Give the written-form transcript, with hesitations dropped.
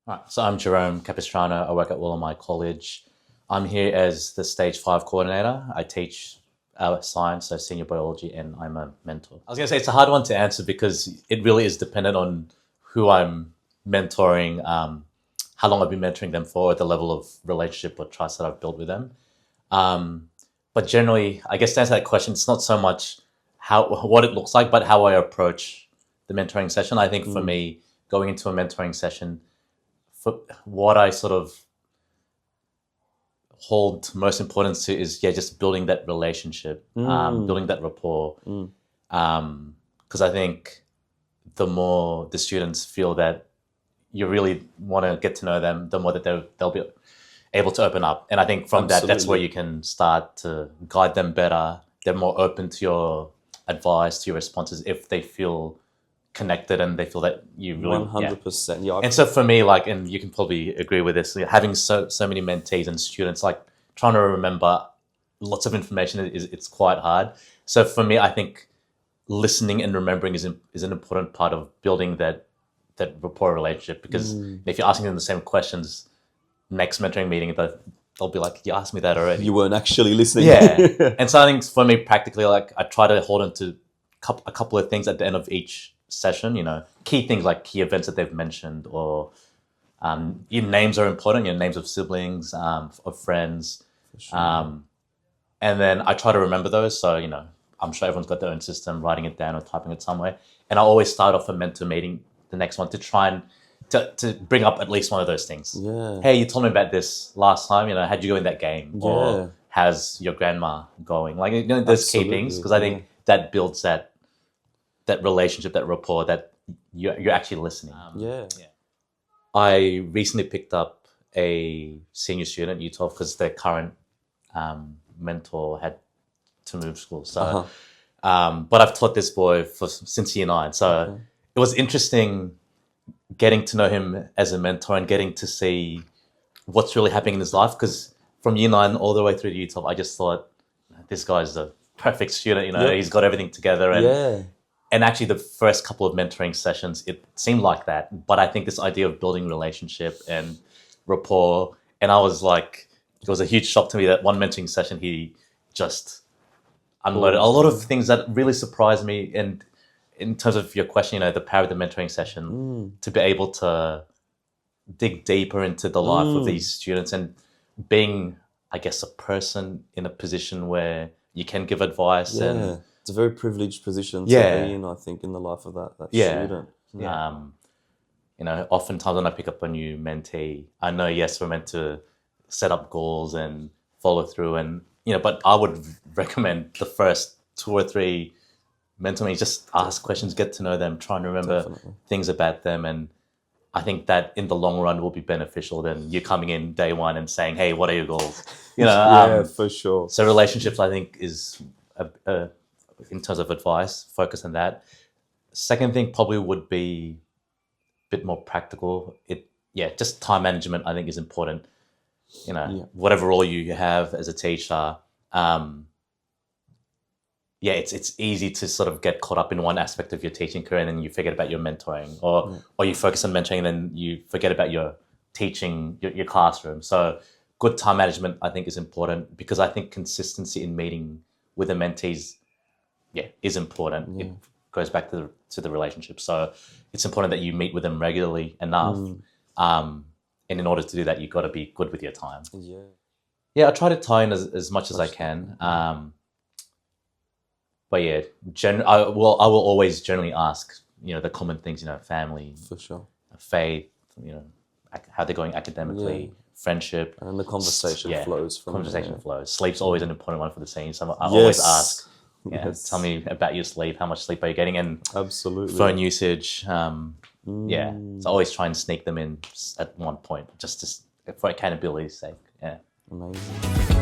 Right, so I'm Jerome Capistrano. I work at Wollemi College. I'm here as the Stage 5 coordinator. I teach science, so senior biology, and I'm a mentor. I was going to say it's a hard one to answer because it really is dependent on who I'm mentoring, how long I've been mentoring them for, the level of relationship or trust that I've built with them. But generally, I guess to answer that question, it's not so much what it looks like, but how I approach the mentoring session. I think for me, going into a mentoring session, for what I sort of hold most importance to is just building that relationship, building that rapport. Because I think the more the students feel that you really want to get to know them, the more that they'll be able to open up. And I think from that, that's where you can start to guide them better. They're more open to your advice, to your responses, if they feel connected and they feel that you really 100%. Yeah. And so for me, like, and you can probably agree with this, having so many mentees and students, like trying to remember lots of information it's quite hard. So for me, I think listening and remembering is an important part of building that rapport relationship, because if you're asking them the same questions next mentoring meeting, they'll be like, you asked me that already. You weren't actually listening. Yeah. And so I think for me, practically, like, I try to hold on to a couple of things at the end of each session, key things like key events that they've mentioned, or your names are important, names of siblings, of friends. Sure. And then I try to remember those. So, I'm sure everyone's got their own system, writing it down or typing it somewhere. And I always start off a mentor meeting, the next one, to try and to bring up at least one of those things. Yeah. Hey, you told me about this last time, how'd you go in that game? Yeah. Or how's your grandma going? Like, those key things, because I think that builds that relationship, that rapport, that you're actually listening. I recently picked up a senior student, U12, because their current mentor had to move school. So, but I've taught this boy since year 9. So it was interesting getting to know him as a mentor and getting to see what's really happening in his life. Because from year 9 all the way through to year 12, I just thought, this guy's the perfect student. He's got everything together. And actually, the first couple of mentoring sessions, it seemed like that. But I think this idea of building relationship and rapport, and I was like, it was a huge shock to me that one mentoring session, he just unloaded a lot of things that really surprised me. And in terms of your question, the power of the mentoring session, to be able to dig deeper into the life of these students and being, I guess, a person in a position where you can give advice. And it's a very privileged position to be in, I think, in the life of that student. Oftentimes when I pick up a new mentee, I know, yes, we're meant to set up goals and follow through, and but I would recommend the first 2 or 3 mentor meetings, just ask questions, get to know them, try and remember things about them, and I think that in the long run will be beneficial than you coming in day 1 and saying, hey, what are your goals? For sure. So relationships, I think, is in terms of advice, focus on that. Second thing probably would be a bit more practical. Just time management, I think, is important. Whatever role you have as a teacher, it's easy to sort of get caught up in one aspect of your teaching career, and then you forget about your mentoring, or you focus on mentoring and then you forget about your teaching, your classroom. So good time management, I think, is important, because I think consistency in meeting with the mentees is important. It goes back to the relationship. So it's important that you meet with them regularly enough. And in order to do that, you've got to be good with your time. I try to tie in as much as I can. But I will always generally ask, the common things, family, for sure, faith, how they're going academically, friendship. And the conversation flows from flows. Sleep's always an important one for the scene. So I always ask, tell me about your sleep. How much sleep are you getting? And phone usage. So I always try and sneak them in at one point, just for accountability's sake. Amazing.